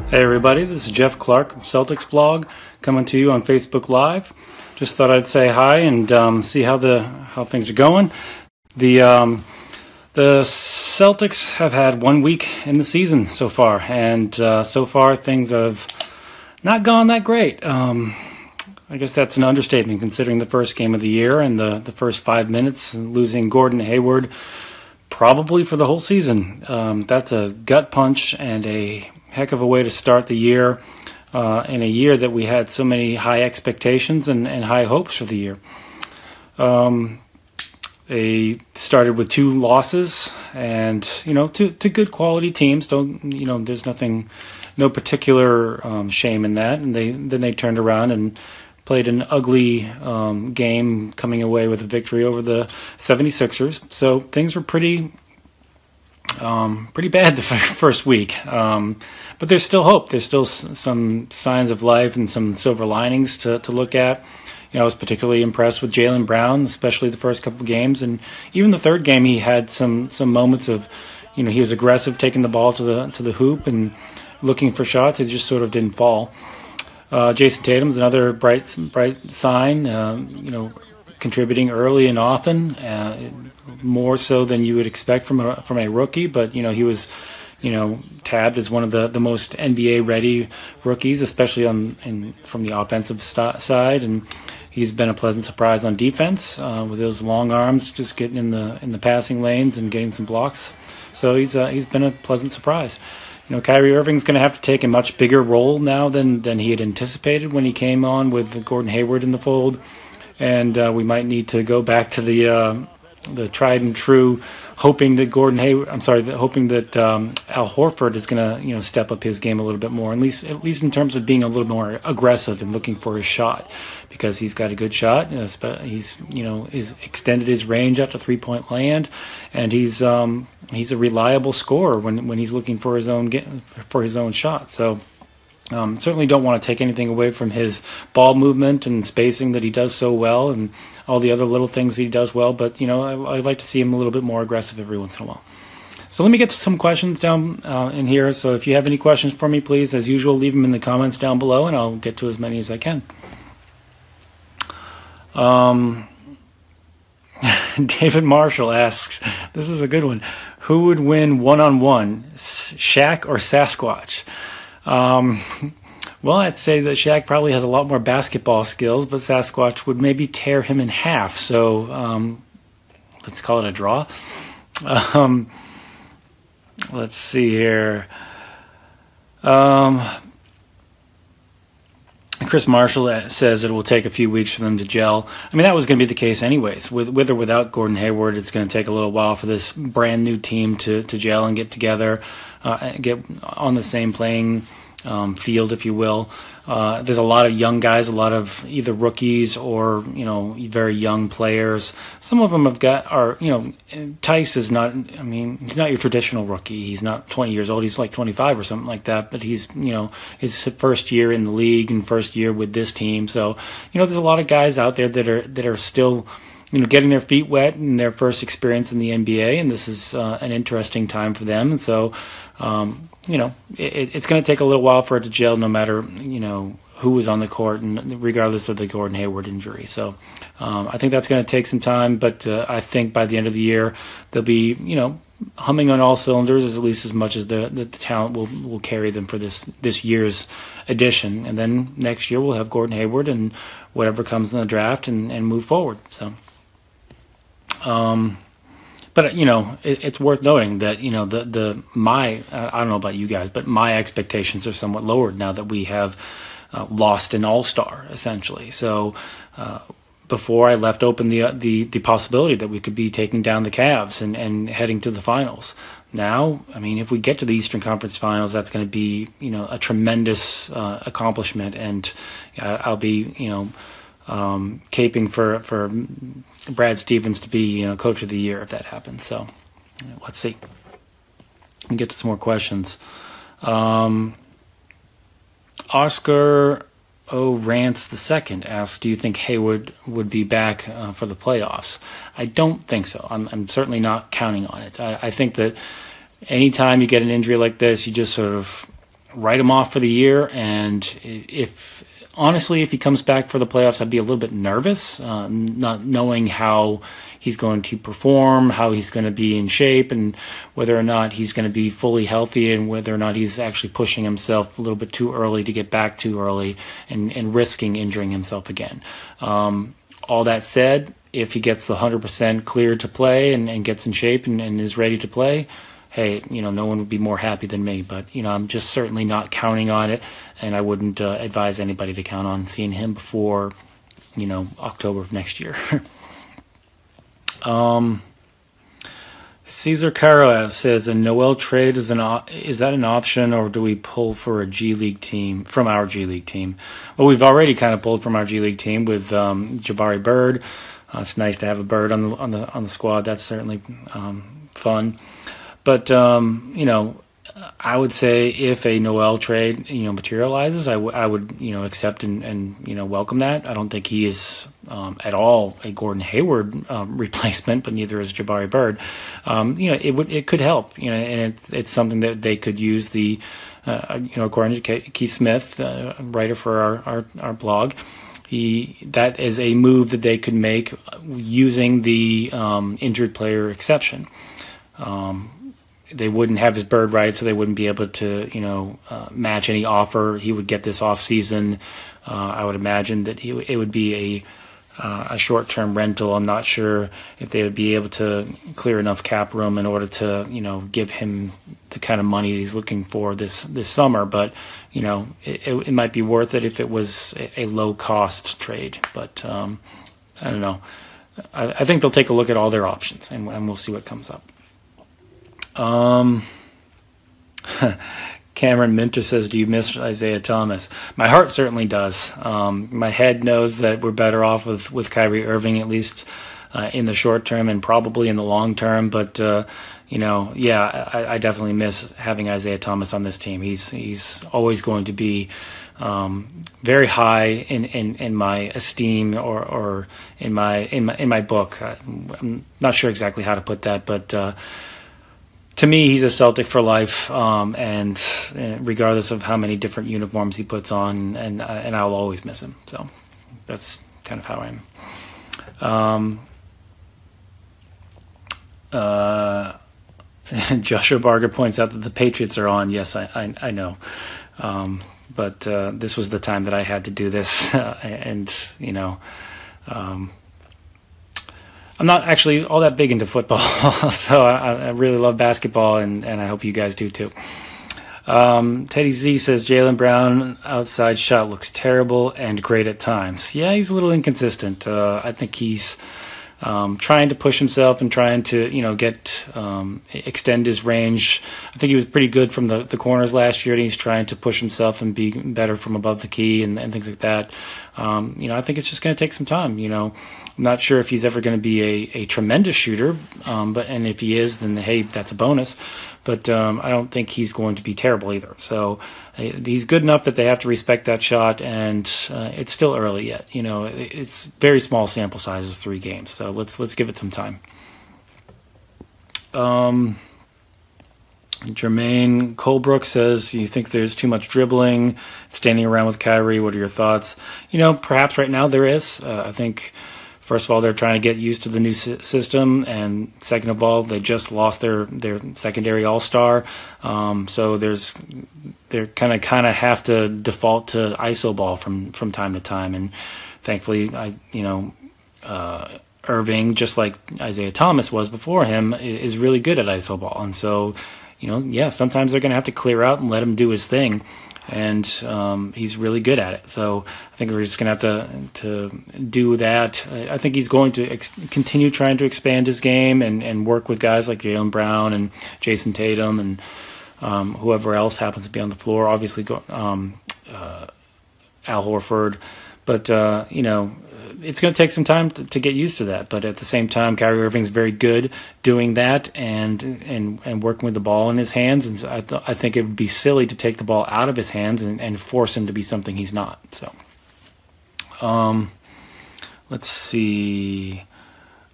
Hey everybody, this is Jeff Clark of CelticsBlog coming to you on Facebook Live. Just thought I'd say hi and see how things are going. The Celtics have had 1 week in the season so far, and so far things have not gone that great. I guess that's an understatement considering the first game of the year and the first 5 minutes, losing Gordon Hayward probably for the whole season. That's a gut punch and a heck of a way to start the year in a year that we had so many high expectations and high hopes for the year. They started with 2 losses, and to good quality teams. There's no particular shame in that. And then they turned around and played an ugly game, coming away with a victory over the 76ers. So things were pretty bad the first week. But there's still hope. There's still some signs of life and some silver linings to look at. I was particularly impressed with Jaylen Brown, especially the first couple of games, and even the third game he had some moments of, he was aggressive, taking the ball to the hoop and looking for shots. It just sort of didn't fall. Jason Tatum's another bright sign. Contributing early and often, more so than you would expect from a rookie. But he was tabbed as one of the most NBA ready rookies, especially from the offensive side, and he's been a pleasant surprise on defense with those long arms, just getting in the passing lanes and getting some blocks. So he's been a pleasant surprise. Kyrie Irving's going to have to take a much bigger role now than he had anticipated when he came on with Gordon Hayward in the fold. And we might need to go back to the tried and true, hoping that Al Horford is going to step up his game a little bit more, at least in terms of being a little more aggressive and looking for his shot, because he's got a good shot. He's extended his range out to 3-point land, and he's a reliable scorer when he's looking for his own shot. So. Certainly don't want to take anything away from his ball movement and spacing that he does so well, and all the other little things he does well, but I'd like to see him a little bit more aggressive every once in a while. So let me get to some questions down in here. So if you have any questions for me, please, as usual, leave them in the comments down below, and I'll get to as many as I can. David Marshall asks, this is a good one, who would win one-on-one, Shaq or Sasquatch? Well, I'd say that Shaq probably has a lot more basketball skills, but Sasquatch would maybe tear him in half. So let's call it a draw. Let's see here. Chris Marshall says it will take a few weeks for them to gel. I mean, that was going to be the case anyways. With or without Gordon Hayward, it's going to take a little while for this brand new team to gel and get together, get on the same playing field, if you will. There's a lot of young guys, a lot of either rookies or very young players. Some of them Tice is not. I mean, he's not your traditional rookie. He's not 20 years old. He's like 25 or something like that. But he's his first year in the league and first year with this team. So there's a lot of guys out there that are still getting their feet wet in their first experience in the NBA, and this is an interesting time for them. And so. It's going to take a little while for it to gel, no matter who was on the court, and regardless of the Gordon Hayward injury. So I think that's going to take some time, but I think by the end of the year they'll be humming on all cylinders, at least as much as the talent will carry them for this year's edition. And then next year we'll have Gordon Hayward and whatever comes in the draft and move forward. So. But it's worth noting that I don't know about you guys, but my expectations are somewhat lowered now that we have lost an all-star essentially. So before I left open the possibility that we could be taking down the Cavs and heading to the finals. Now, I mean, if we get to the Eastern Conference Finals, that's going to be a tremendous accomplishment, and I'll be caping for Brad Stevens to be coach of the year if that happens. So let's see. Let me get to some more questions. Oscar O. Rance II asks, do you think Hayward would be back for the playoffs? I don't think so. I'm certainly not counting on it. I think that anytime you get an injury like this, you just sort of write him off for the year. And honestly, if he comes back for the playoffs, I'd be a little bit nervous, not knowing how he's going to perform, how he's going to be in shape, and whether or not he's going to be fully healthy, and whether or not he's actually pushing himself a little bit too early to get back too early and risking injuring himself again. All that said, if he gets the 100% cleared to play and gets in shape and is ready to play, hey, no one would be more happy than me. But, I'm just certainly not counting on it, and I wouldn't advise anybody to count on seeing him before, October of next year. Cesar Caro says a Noel trade is that an option, or do we pull for a G League team from our G League team? Well, we've already kind of pulled from our G League team with Jabari Bird. It's nice to have a Bird on the squad. That's certainly fun. But I would say if a Noel trade materializes, I would accept and welcome that. I don't think he is at all a Gordon Hayward replacement, but neither is Jabari Bird. It could help, and it's something that they could use. The according to Keith Smith, writer for our blog, that is a move that they could make using the injured player exception. They wouldn't have his bird rights, so they wouldn't be able to, match any offer he would get this off season. I would imagine that it would be a short-term rental. I'm not sure if they would be able to clear enough cap room in order to, give him the kind of money he's looking for this summer. But, it might be worth it if it was a low-cost trade. But I don't know. I think they'll take a look at all their options, and we'll see what comes up. Cameron Minter says, do you miss Isaiah Thomas? My heart certainly does. My head knows that we're better off with Kyrie Irving, at least in the short term and probably in the long term. But, I definitely miss having Isaiah Thomas on this team. He's always going to be very high in my esteem or in my book. I'm not sure exactly how to put that, but to me, he's a Celtic for life, and regardless of how many different uniforms he puts on, and I'll always miss him. So that's kind of how I am. Joshua Barger points out that the Patriots are on. Yes, I know. But this was the time that I had to do this, and I'm not actually all that big into football, so I really love basketball, and I hope you guys do too. Teddy Z says, Jaylen Brown outside shot looks terrible and great at times. Yeah, he's a little inconsistent. I think he's trying to push himself and trying to, extend his range. I think he was pretty good from the corners last year, and he's trying to push himself and be better from above the key and things like that. I think it's just going to take some time, I'm not sure if he's ever going to be a tremendous shooter, and if he is, then hey, that's a bonus. But I don't think he's going to be terrible either. So he's good enough that they have to respect that shot, and it's still early yet. It's very small sample sizes, 3 games. So let's give it some time. Jermaine Colebrook says, you think there's too much dribbling, standing around with Kyrie. What are your thoughts? Perhaps right now there is. I think, first of all, they're trying to get used to the new system, and second of all, they just lost their secondary all-star, so they're kind of have to default to iso ball from time to time, and thankfully, Irving, just like Isaiah Thomas was before him, is really good at iso ball, and so sometimes they're going to have to clear out and let him do his thing. And he's really good at it. So I think we're just going to have to do that. I think he's going to continue trying to expand his game and work with guys like Jaylen Brown and Jason Tatum and whoever else happens to be on the floor. Obviously, Al Horford. But, it's going to take some time to get used to that. But at the same time, Kyrie Irving's very good doing that and working with the ball in his hands. And so I think it would be silly to take the ball out of his hands and force him to be something he's not. So, let's see.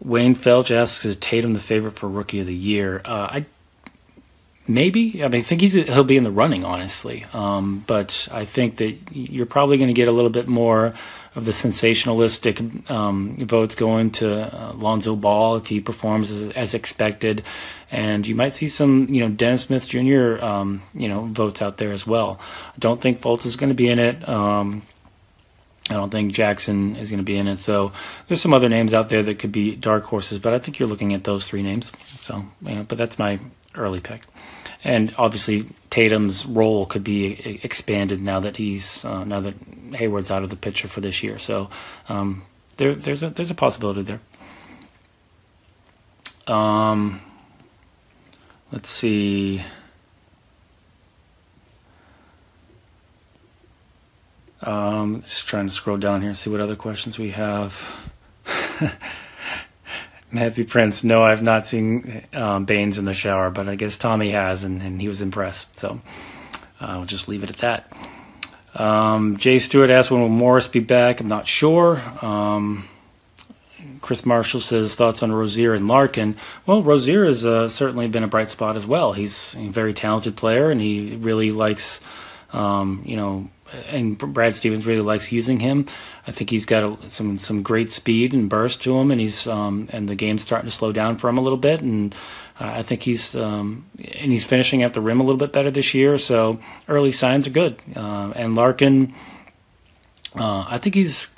Wayne Felch asks, is Tatum the favorite for Rookie of the Year? Maybe. I mean, I think he'll be in the running, honestly. But I think that you're probably going to get a little bit more of the sensationalistic votes going to Lonzo Ball if he performs as expected, and you might see some, Dennis Smith Jr. Votes out there as well. I don't think Fultz is going to be in it. I don't think Jackson is going to be in it. So there's some other names out there that could be dark horses, but I think you're looking at those 3 names. So, but that's my early pick. And obviously Tatum's role could be expanded now that now that Hayward's out of the picture for this year. So there's a possibility there. Let's see. Just trying to scroll down here and see what other questions we have. Matthew Prince, no, I've not seen Baines in the shower, but I guess Tommy has, and he was impressed. So I'll just leave it at that. Jay Stewart asked, when will Morris be back? I'm not sure. Chris Marshall says, thoughts on Rozier and Larkin. Well, Rozier has certainly been a bright spot as well. He's a very talented player, and he really likes, and Brad Stevens really likes using him. I think he's got some great speed and burst to him, and and the game's starting to slow down for him a little bit. And I think he's finishing at the rim a little bit better this year. So early signs are good. And Larkin, I think he's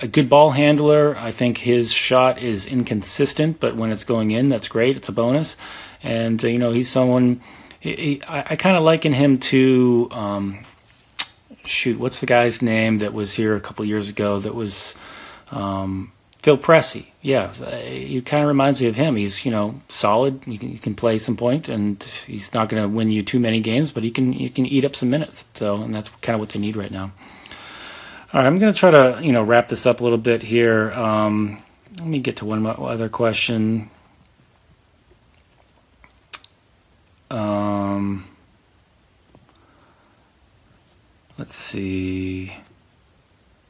a good ball handler. I think his shot is inconsistent, but when it's going in, that's great. It's a bonus. And he's someone. I kind of liken him to, what's the guy's name that was here a couple years ago that was Phil Pressey. Yeah, he kind of reminds me of him. He's, solid. He can play some point, and he's not going to win you too many games, but he can eat up some minutes. So, and that's kind of what they need right now. All right, I'm going to try to, wrap this up a little bit here. Let me get to one other question. Let's see.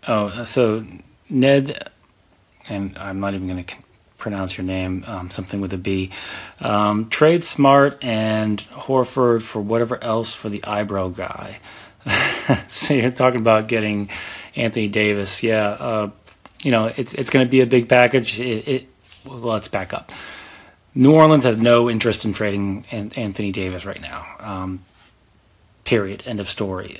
Oh, so Ned, and I'm not even going to pronounce your name, something with a B. Trade Smart and Horford for whatever else for the eyebrow guy. So you're talking about getting Anthony Davis. Yeah, it's going to be a big package. Well, let's back up. New Orleans has no interest in trading Anthony Davis right now. Period. End of story.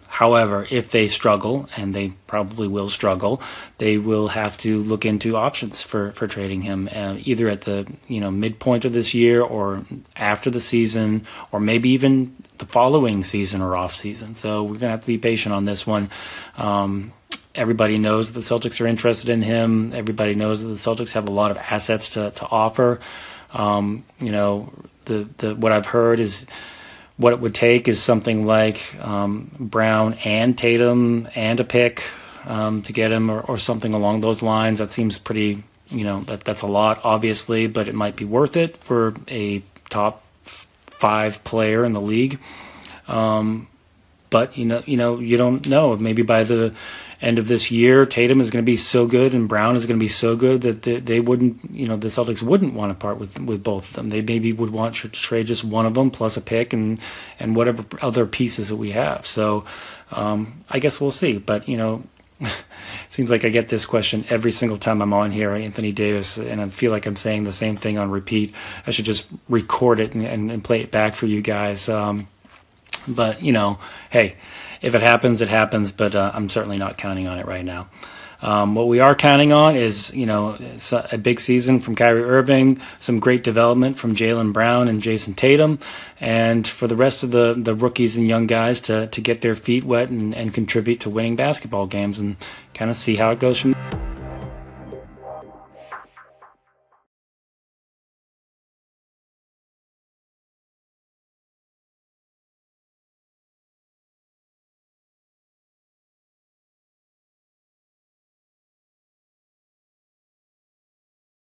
However, if they struggle, and they probably will struggle, they will have to look into options for trading him, either at the midpoint of this year or after the season, or maybe even the following season or off season. So we're gonna have to be patient on this one. Everybody knows that the Celtics are interested in him. Everybody knows that the Celtics have a lot of assets to offer. What I've heard is what it would take is something like Brown and Tatum and a pick to get him, or something along those lines. That seems pretty, that's a lot, obviously, but it might be worth it for a top 5 player in the league. But you don't know. Maybe by the end of this year, Tatum is going to be so good and Brown is going to be so good that they wouldn't, the Celtics wouldn't want to part with both of them. They maybe would want to trade just one of them plus a pick and whatever other pieces that we have. So I guess we'll see. But, it seems like I get this question every single time I'm on here, Anthony Davis, and I feel like I'm saying the same thing on repeat. I should just record it and play it back for you guys. But, hey, if it happens, it happens, but I'm certainly not counting on it right now. What we are counting on is, a big season from Kyrie Irving, some great development from Jaylen Brown and Jason Tatum, and for the rest of the rookies and young guys to get their feet wet and contribute to winning basketball games, and kind of see how it goes from there.